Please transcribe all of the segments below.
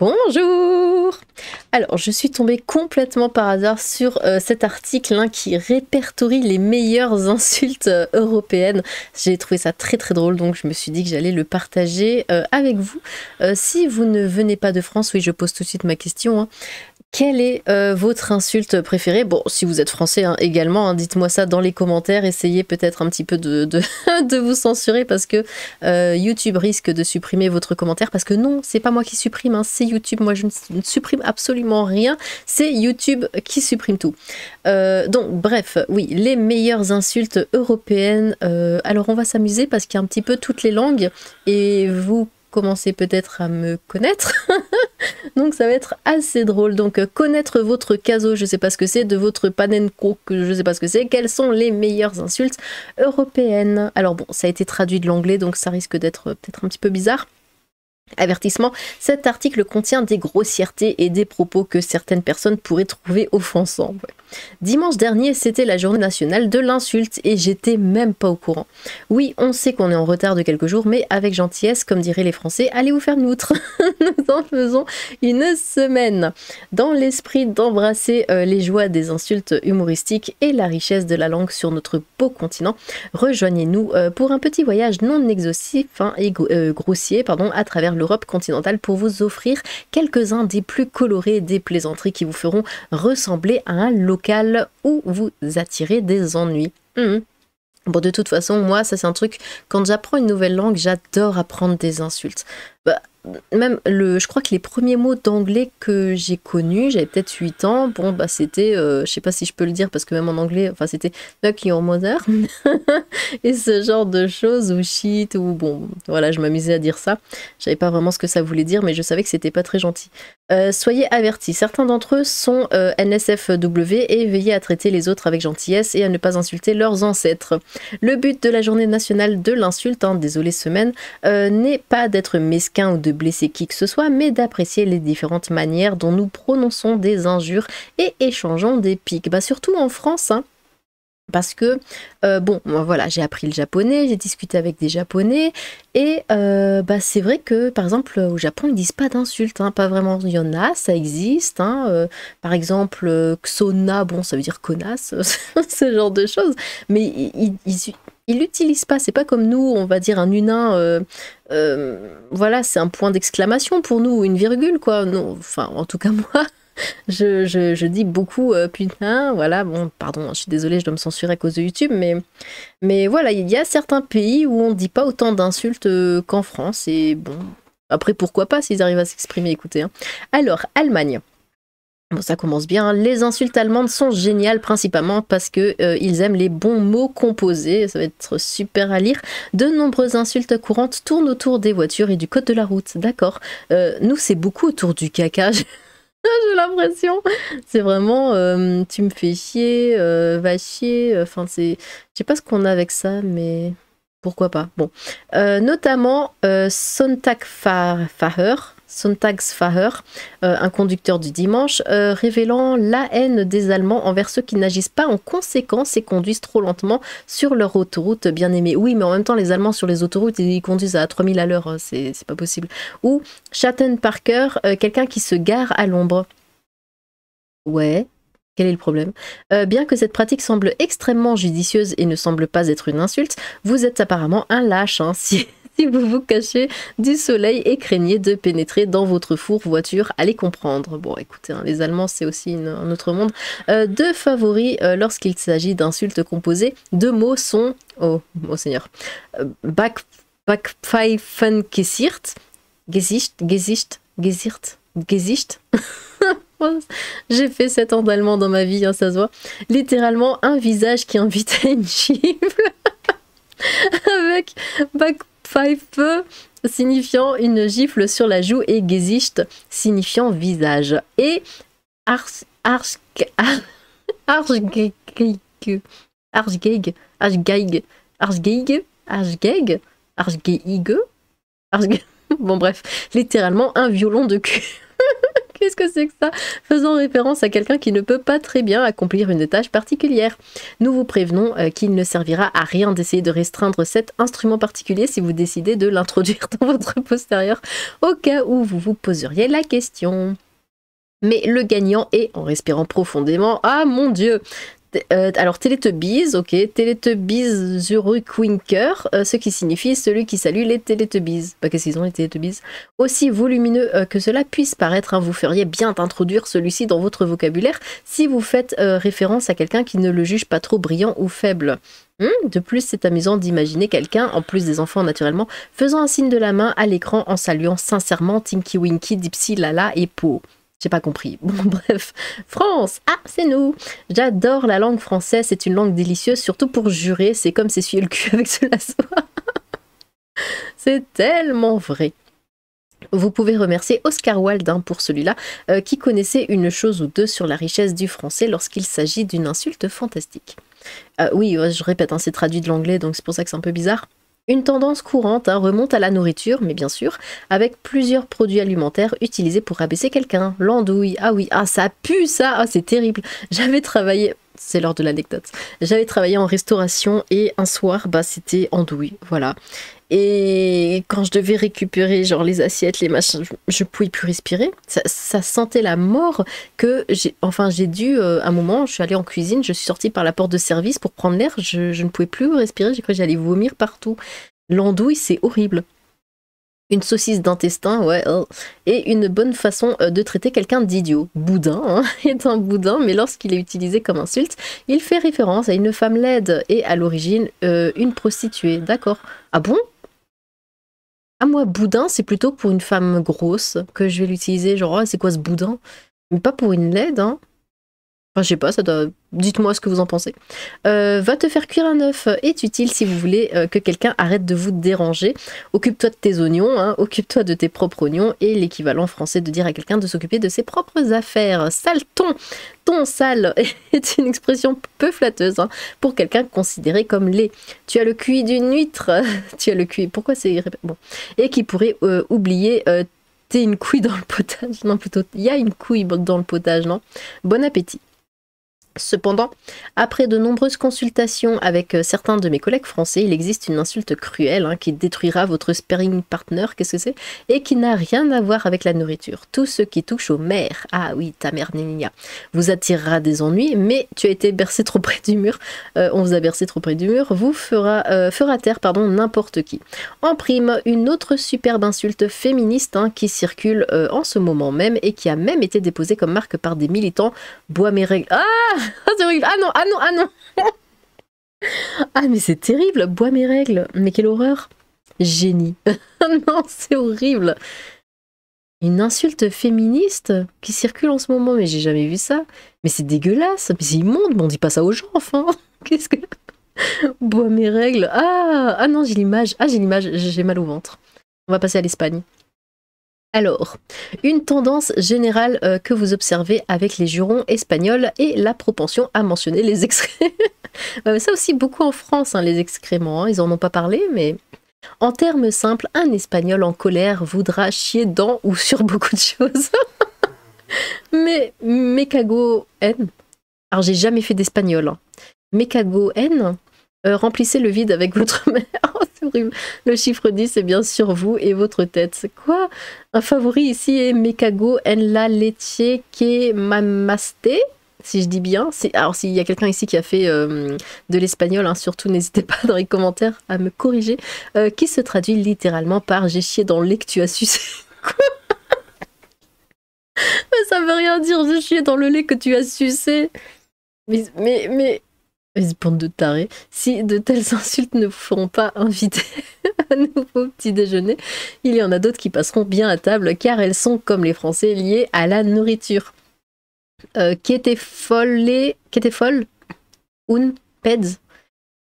Bonjour! Alors, je suis tombée complètement par hasard sur cet article qui répertorie les meilleures insultes européennes. J'ai trouvé ça très très drôle, donc je me suis dit que j'allais le partager avec vous. Si vous ne venez pas de France, oui, je pose tout de suite ma question. Quelle est votre insulte préférée? Bon, si vous êtes français également, dites-moi ça dans les commentaires. Essayez peut-être un petit peu de vous censurer parce que YouTube risque de supprimer votre commentaire. Parce que non, c'est pas moi qui supprime, c'est YouTube. Moi, je ne supprime absolument rien. C'est YouTube qui supprime tout. Donc, bref, oui, les meilleures insultes européennes. Alors, on va s'amuser parce qu'il y a un petit peu toutes les langues et vous commencez peut-être à me connaître. Donc ça va être assez drôle. Donc connaître votre caso, je sais pas ce que c'est, de votre panenko, que je sais pas ce que c'est. Quelles sont les meilleures insultes européennes? Alors bon, ça a été traduit de l'anglais, donc ça risque d'être peut-être un petit peu bizarre. Avertissement, cet article contient des grossièretés et des propos que certaines personnes pourraient trouver offensants. Ouais. Dimanche dernier, c'était la journée nationale de l'insulte et j'étais même pas au courant. Oui, on sait qu'on est en retard de quelques jours, mais avec gentillesse, comme diraient les Français, allez vous faire une outre. Nous en faisons une semaine. Dans l'esprit d'embrasser les joies des insultes humoristiques et la richesse de la langue sur notre beau continent, rejoignez-nous pour un petit voyage non exhaustif et grossier à travers l'Europe continentale pour vous offrir quelques-uns des plus colorés des plaisanteries qui vous feront ressembler à un local où vous attirez des ennuis. Bon, de toute façon, moi, ça c'est un truc, quand j'apprends une nouvelle langue, j'adore apprendre des insultes. Même, je crois que les premiers mots d'anglais que j'ai connus, j'avais peut-être 8 ans, bon, c'était, je sais pas si je peux le dire, parce que même en anglais, enfin, c'était fuck your mother, et ce genre de choses, ou shit, ou bon, voilà, je m'amusais à dire ça. Je savais pas vraiment ce que ça voulait dire, mais je savais que c'était pas très gentil. Soyez avertis, certains d'entre eux sont NSFW et veillez à traiter les autres avec gentillesse et à ne pas insulter leurs ancêtres. Le but de la journée nationale de l'insulte, désolé semaine, n'est pas d'être mesquin ou de blesser qui que ce soit, mais d'apprécier les différentes manières dont nous prononçons des injures et échangeons des pics. Surtout en France, parce que, bon, voilà, j'ai appris le japonais, j'ai discuté avec des japonais, et c'est vrai que, par exemple, au Japon, ils disent pas d'insultes, pas vraiment, il y en a, ça existe, par exemple, Xona, bon, ça veut dire connasse, ce genre de choses, mais ils l'utilisent pas, c'est pas comme nous, on va dire un unin, voilà, c'est un point d'exclamation pour nous, une virgule, quoi, non, enfin, en tout cas, moi... Je dis beaucoup putain, voilà, bon, pardon, je suis désolée, je dois me censurer à cause de YouTube, mais voilà, il y a certains pays où on dit pas autant d'insultes qu'en France, et bon, après pourquoi pas s'ils arrivent à s'exprimer, écoutez. Alors, Allemagne. Bon, ça commence bien. Les insultes allemandes sont géniales, principalement parce que ils aiment les bons mots composés. Ça va être super à lire. De nombreuses insultes courantes tournent autour des voitures et du code de la route. D'accord. Nous, c'est beaucoup autour du caca. J'ai l'impression. C'est vraiment tu me fais chier, va chier. Enfin, je sais pas ce qu'on a avec ça, mais pourquoi pas. Bon. Notamment Sonntagsfahrer, un conducteur du dimanche, révélant la haine des Allemands envers ceux qui n'agissent pas en conséquence et conduisent trop lentement sur leur autoroute bien aimée. Oui, mais en même temps, les Allemands sur les autoroutes, ils conduisent à 3000 à l'heure, c'est pas possible. Ou Schattenparker, quelqu'un qui se gare à l'ombre. Ouais. Quel est le problème? Bien que cette pratique semble extrêmement judicieuse et ne semble pas être une insulte, vous êtes apparemment un lâche, si vous vous cachez du soleil et craignez de pénétrer dans votre four voiture, allez comprendre. Bon, écoutez, les Allemands, c'est aussi un autre monde. Deux favoris lorsqu'il s'agit d'insultes composées. Deux mots sont... Oh Seigneur. Backpfeifengesicht. Gesicht. J'ai fait 7 ans d'allemand dans ma vie, ça se voit. Littéralement, un visage qui invite à une gifle. Avec Backpfeife signifiant une gifle sur la joue et Gesicht signifiant visage. Et Bon bref, littéralement un violon de cul. Qu'est-ce que c'est que ça? Faisant référence à quelqu'un qui ne peut pas très bien accomplir une tâche particulière. Nous vous prévenons qu'il ne servira à rien d'essayer de restreindre cet instrument particulier si vous décidez de l'introduire dans votre postérieur, au cas où vous vous poseriez la question. Mais le gagnant est, en respirant profondément, ah mon dieu, alors Teletubbies, ok, Teletubbies Zurückwinker, ce qui signifie celui qui salue les Teletubbies. Bah, qu'est-ce qu'ils ont les Teletubbies? Aussi volumineux que cela puisse paraître, hein, vous feriez bien d'introduire celui-ci dans votre vocabulaire si vous faites référence à quelqu'un qui ne le juge pas trop brillant ou faible. De plus, c'est amusant d'imaginer quelqu'un, en plus des enfants naturellement, faisant un signe de la main à l'écran en saluant sincèrement Tinky Winky, Dipsy, Lala et Po. J'ai pas compris. Bon, bref. France! Ah, c'est nous! J'adore la langue française, c'est une langue délicieuse, surtout pour jurer, c'est comme s'essuyer le cul avec de la soie. C'est tellement vrai. Vous pouvez remercier Oscar Wilde pour celui-là, qui connaissait une chose ou deux sur la richesse du français lorsqu'il s'agit d'une insulte fantastique. Oui, je répète, hein, c'est traduit de l'anglais, donc c'est pour ça que c'est un peu bizarre. Une tendance courante remonte à la nourriture, mais bien sûr, avec plusieurs produits alimentaires utilisés pour rabaisser quelqu'un. L'andouille, ah oui, ah ça pue ça, ah c'est terrible. J'avais travaillé, c'est l'heure de l'anecdote, j'avais travaillé en restauration et un soir, bah c'était andouille, voilà. Et quand je devais récupérer genre les assiettes, les machins, je pouvais plus respirer. Ça sentait la mort que j'ai dû, un moment, je suis allée en cuisine, je suis sortie par la porte de service pour prendre l'air, je ne pouvais plus respirer, j'ai cru que j'allais vomir partout. L'andouille, c'est horrible. Une saucisse d'intestin, ouais, et une bonne façon de traiter quelqu'un d'idiot. Boudin, hein, est un boudin, mais lorsqu'il est utilisé comme insulte, il fait référence à une femme laide et à l'origine une prostituée. D'accord. Ah bon? Ah moi, boudin, c'est plutôt pour une femme grosse que je vais l'utiliser, genre, ah, c'est quoi ce boudin? Mais pas pour une laide, hein. Enfin, je sais pas, ça doit... Dites-moi ce que vous en pensez. Va te faire cuire un œuf est utile si vous voulez que quelqu'un arrête de vous déranger. Occupe-toi de tes oignons, hein, occupe-toi de tes propres oignons, et l'équivalent français de dire à quelqu'un de s'occuper de ses propres affaires. Saleton, ton sale est une expression peu flatteuse hein, pour quelqu'un considéré comme laid. Tu as le QI d'une huître, tu as le QI... Pourquoi c'est... Bon. Et qui pourrait oublier... T'es une couille dans le potage. Non, plutôt, il y a une couille dans le potage, non? Bon appétit. Cependant, après de nombreuses consultations avec certains de mes collègues français, il existe une insulte cruelle hein, qui détruira votre sparring partner, qu'est-ce que c'est? Et qui n'a rien à voir avec la nourriture. Tout ce qui touche aux mères, ah oui, ta mère Nénia, vous attirera des ennuis, mais tu as été bercé trop près du mur, on vous a bercé trop près du mur, vous fera taire n'importe qui. En prime, une autre superbe insulte féministe hein, qui circule en ce moment même et qui a même été déposée comme marque par des militants, bois mes règles. Ah! Oh, c'est horrible. Ah non, ah non, ah non. Ah mais c'est terrible, bois mes règles. Mais quelle horreur. Génie. Non, c'est horrible. Une insulte féministe qui circule en ce moment, mais j'ai jamais vu ça. Mais c'est dégueulasse, mais c'est immonde, mais on dit pas ça aux gens, enfin. Qu'est-ce que... Bois mes règles. Ah non, j'ai l'image. Ah, j'ai l'image, j'ai mal au ventre. On va passer à l'Espagne. Alors, une tendance générale que vous observez avec les jurons espagnols est la propension à mentionner les excréments. Ça aussi beaucoup en France, hein, les excréments, hein, ils en ont pas parlé, mais en termes simples, un espagnol en colère voudra chier dans ou sur beaucoup de choses. Mais me cago en. Alors j'ai jamais fait d'espagnol. Hein. Me cago en. Remplissez le vide avec votre mère. Oh, c'est horrible. Le chiffre 10 est bien sûr vous et votre tête. C'est quoi? Un favori ici est me cago en la leche que mamaste. Si je dis bien. Alors s'il y a quelqu'un ici qui a fait de l'espagnol, hein, surtout n'hésitez pas dans les commentaires à me corriger. Qui se traduit littéralement par j'ai chié dans le lait que tu as sucé. Quoi? Mais ça veut rien dire, j'ai chié dans le lait que tu as sucé. Mais bande de tarés. Si de telles insultes ne vous feront pas inviter à nouveau petit déjeuner, il y en a d'autres qui passeront bien à table car elles sont, comme les Français, liées à la nourriture. Qui était folle, un peds,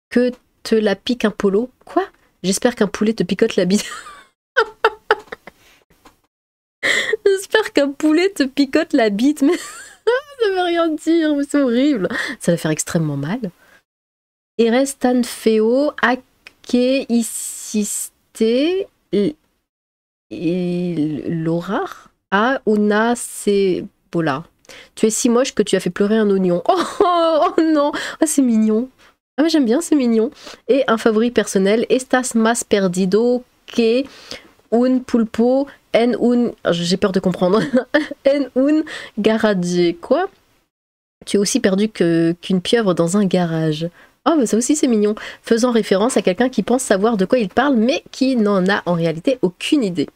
que te la pique un polo. Quoi? J'espère qu'un poulet te picote la bite. J'espère qu'un poulet te picote la bite, mais ça veut rien dire, mais c'est horrible. Ça va faire extrêmement mal. Eres tan feo a que hiciste l'horar. Ah, una cebola. Tu es si moche que tu as fait pleurer un oignon. Oh, oh, oh non, ah, c'est mignon. Ah, mais j'aime bien, c'est mignon. Et un favori personnel, estás más perdido que un pulpo en un... J'ai peur de comprendre. En un garage. Quoi? Tu es aussi perdu qu'une pieuvre dans un garage. Oh, bah ça aussi c'est mignon. Faisant référence à quelqu'un qui pense savoir de quoi il parle, mais qui n'en a en réalité aucune idée.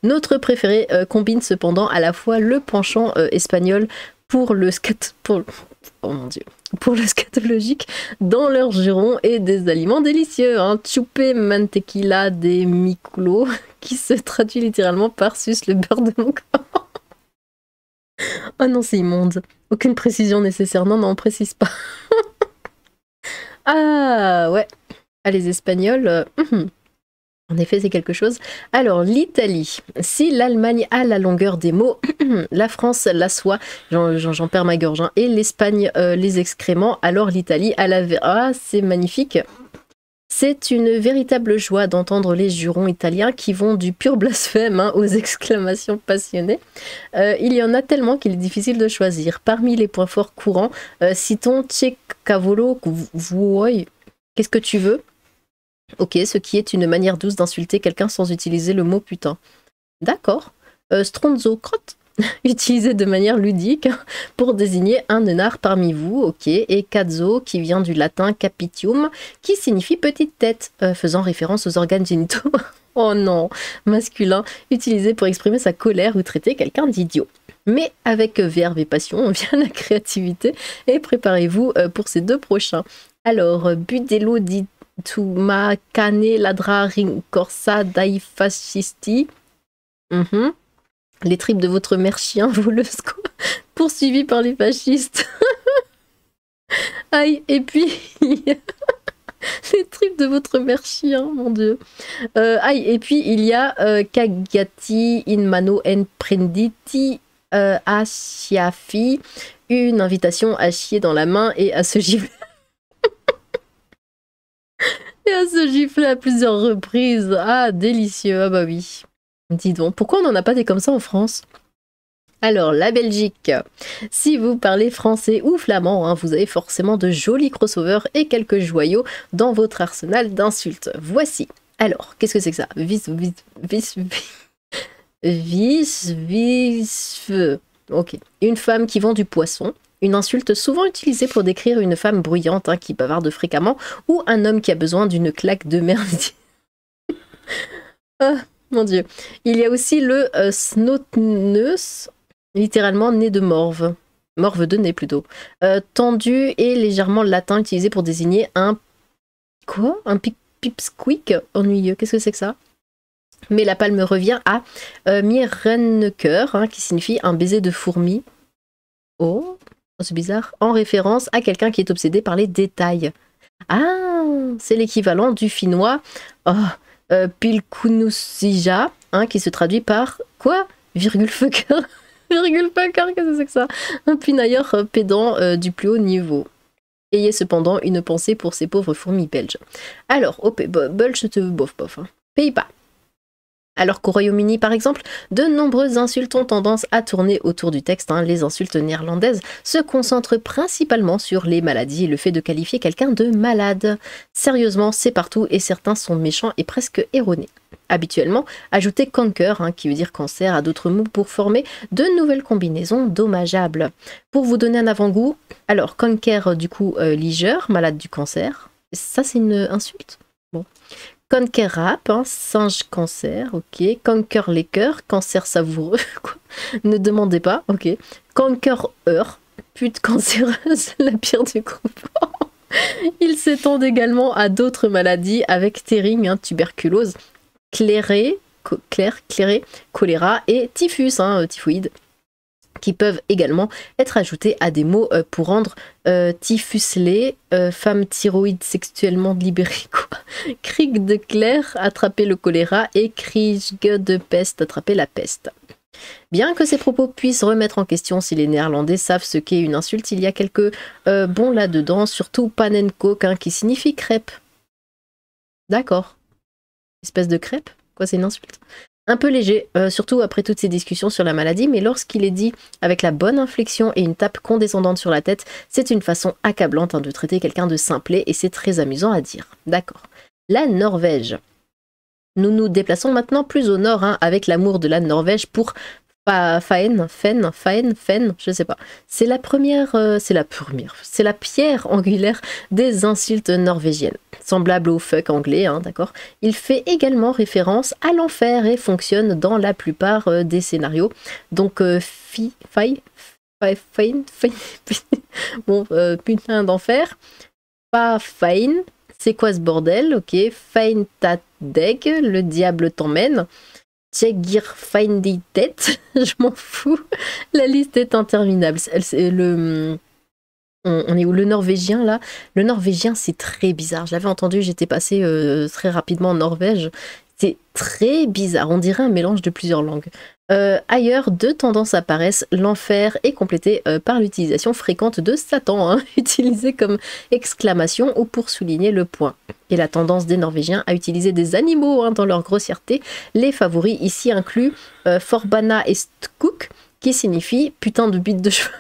Notre préféré combine cependant à la fois le penchant espagnol pour le oh mon dieu, pour le scatologique dans leur giron et des aliments délicieux. Hein. Chupe mantequilla de mi culo, qui se traduit littéralement par suce le beurre de mon corps. Oh non, c'est immonde. Aucune précision nécessaire. Non, non, on précise pas. Ah ouais. Ah, les Espagnols. En effet, c'est quelque chose. Alors, l'Italie. Si l'Allemagne a la longueur des mots, la France la soie, j'en perds ma gorge, hein, et l'Espagne les excréments, alors l'Italie a la... Ah, c'est magnifique. C'est une véritable joie d'entendre les jurons italiens qui vont du pur blasphème aux exclamations passionnées. Il y en a tellement qu'il est difficile de choisir. Parmi les points forts courants, citons Che cavolo vuoi. Qu'est-ce que tu veux? Ok, ce qui est une manière douce d'insulter quelqu'un sans utiliser le mot putain. D'accord. Stronzo crotte, utilisé de manière ludique pour désigner un nanar parmi vous, ok. Et cazzo, qui vient du latin capitium, qui signifie petite tête, faisant référence aux organes génitaux. Oh non, masculin, utilisé pour exprimer sa colère ou traiter quelqu'un d'idiot. Mais avec verve et passion vient la créativité, et préparez-vous pour ces deux prochains. Alors, Budello dit tu ma cane ladra rincorsa dai fascisti. Les tripes de votre mère chien voleuse, quoi. Poursuivi par les fascistes. Aïe, et puis les tripes de votre mère chien, mon dieu. Aïe, et puis il y a cagati in mano en prenditi a chiafi, une invitation à chier dans la main et à se gifler. Et à se gifler à plusieurs reprises. Ah, délicieux. Ah bah oui. Dis donc, pourquoi on n'en a pas des comme ça en France? Alors, la Belgique. Si vous parlez français ou flamand, hein, vous avez forcément de jolis crossovers et quelques joyaux dans votre arsenal d'insultes. Voici. Alors, qu'est-ce que c'est que ça? Ok. Une femme qui vend du poisson. Une insulte souvent utilisée pour décrire une femme bruyante, hein, qui bavarde fréquemment, ou un homme qui a besoin d'une claque de merde. Ah, mon dieu. Il y a aussi le snotneus, littéralement nez de morve. Morve de nez plutôt. Tendu et légèrement latin, utilisé pour désigner un... Quoi? Un pipsqueak ennuyeux. Qu'est-ce que c'est que ça? Mais la palme revient à Mierennecker, hein, qui signifie un baiser de fourmi. Oh, c'est bizarre. En référence à quelqu'un qui est obsédé par les détails. Ah, c'est l'équivalent du finnois Pilkunusija, hein, qui se traduit par quoi? Virgule fucker. Virgule fucker, qu'est-ce que c'est que ça? Un pinailleur pédant du plus haut niveau. Ayez cependant une pensée pour ces pauvres fourmis belges. Alors, au belge, bof bof. Hein. Pays-Bas. Alors qu'au Royaume-Uni, par exemple, de nombreuses insultes ont tendance à tourner autour du texte. Hein. Les insultes néerlandaises se concentrent principalement sur les maladies et le fait de qualifier quelqu'un de malade. Sérieusement, c'est partout et certains sont méchants et presque erronés. Habituellement, ajoutez canker, hein, qui veut dire cancer, à d'autres mots pour former de nouvelles combinaisons dommageables. Pour vous donner un avant-goût, alors canker, du coup, ligeur, malade du cancer. Ça, c'est une insulte? Bon. Conquerrap, hein, singe cancer, ok. Conquer les cœurs, cancer savoureux, quoi. Ne demandez pas, ok. Conquereur, pute cancéreuse, la pire du groupe. Ils s'étendent également à d'autres maladies avec téring, hein, tuberculose, clairé, choléra et typhus, hein, typhoïde, qui peuvent également être ajoutés à des mots pour rendre typhuslé, femme thyroïde sexuellement libérée, quoi. Krieg de Claire, attraper le choléra, et Krieg de peste, attraper la peste. Bien que ces propos puissent remettre en question si les Néerlandais savent ce qu'est une insulte, il y a quelques bons là-dedans, surtout panenkoek, hein, qui signifie crêpe. D'accord. Espèce de crêpe? Quoi, c'est une insulte? Un peu léger, surtout après toutes ces discussions sur la maladie, mais lorsqu'il est dit avec la bonne inflexion et une tape condescendante sur la tête, c'est une façon accablante de traiter quelqu'un de simplet et c'est très amusant à dire. D'accord. La Norvège. Nous nous déplaçons maintenant plus au nord, avec l'amour de la Norvège pour Faen, je sais pas. C'est la pierre angulaire des insultes norvégiennes. Semblable au fuck anglais, d'accord. Il fait également référence à l'enfer et fonctionne dans la plupart des scénarios. Donc, bon, putain d'enfer. Pas fine. C'est quoi ce bordel? Ok. Fein Tadeg, le diable t'emmène. Tjegir Feindi tête, je m'en fous. La liste est interminable. On est où? Le norvégien là? Le norvégien c'est très bizarre. Je l'avais entendu, j'étais passée très rapidement en Norvège. C'est très bizarre, on dirait un mélange de plusieurs langues. Ailleurs, deux tendances apparaissent. L'enfer est complété par l'utilisation fréquente de Satan, utilisé comme exclamation ou pour souligner le point. Et la tendance des Norvégiens à utiliser des animaux dans leur grossièreté. Les favoris ici incluent Forbana et Stkuk, qui signifie putain de bite de cheveux.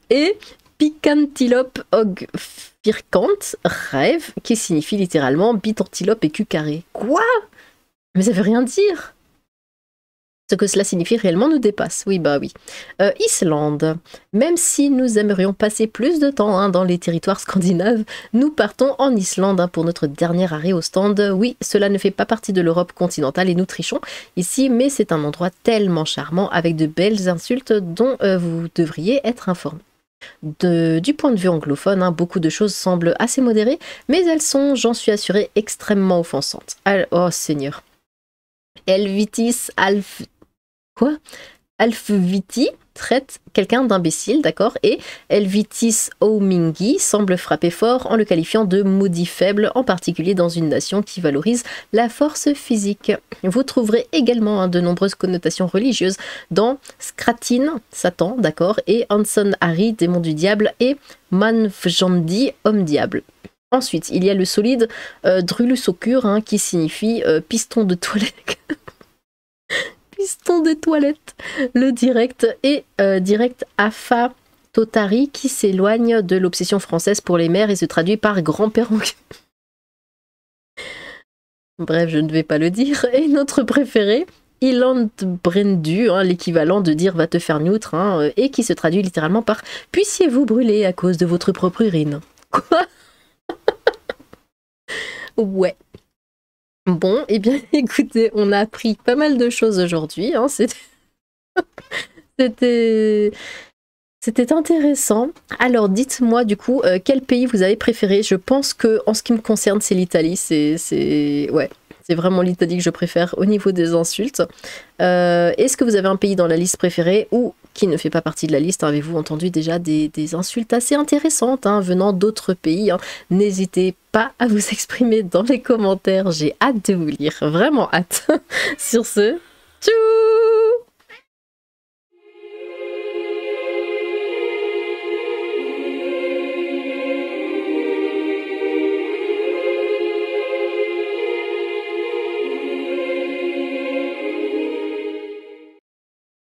Et Picantilope og firkant, rêve, qui signifie littéralement bite antilope et cul carré. Quoi? Mais ça veut rien dire. Ce que cela signifie réellement nous dépasse. Oui, bah oui. Islande. Même si nous aimerions passer plus de temps dans les territoires scandinaves, nous partons en Islande pour notre dernier arrêt au stand. Oui, cela ne fait pas partie de l'Europe continentale et nous trichons ici, mais c'est un endroit tellement charmant avec de belles insultes dont vous devriez être informés. Du point de vue anglophone, beaucoup de choses semblent assez modérées, mais elles sont, j'en suis assurée, extrêmement offensantes. Oh Seigneur. Helvitis Alfviti traite quelqu'un d'imbécile, d'accord, et Helvitis Omingi semble frapper fort en le qualifiant de maudit faible, en particulier dans une nation qui valorise la force physique. Vous trouverez également de nombreuses connotations religieuses dans Skratin, Satan, d'accord, et Hanson Hari, démon du diable, et Manvjandi, homme diable. Ensuite, il y a le solide Drulusokur, qui signifie piston de toilette. Piston des toilettes. Le direct et direct Afa Totari qui s'éloigne de l'obsession française pour les mères et se traduit par grand-père anglais. Bref, je ne vais pas le dire. Et notre préféré, Iland Brendu, l'équivalent de dire va te faire neutre, et qui se traduit littéralement par puissiez-vous brûler à cause de votre propre urine. Quoi? Ouais. Bon, eh bien, écoutez, on a appris pas mal de choses aujourd'hui. C'était intéressant. Alors, dites-moi du coup, quel pays vous avez préféré? Je pense que, en ce qui me concerne, c'est l'Italie. Ouais, c'est vraiment l'Italie que je préfère au niveau des insultes. Est-ce que vous avez un pays dans la liste préférée ou qui ne fait pas partie de la liste? Avez-vous entendu déjà des insultes assez intéressantes venant d'autres pays? N'hésitez pas à vous exprimer dans les commentaires. J'ai hâte de vous lire. Vraiment hâte. Sur ce, tchou!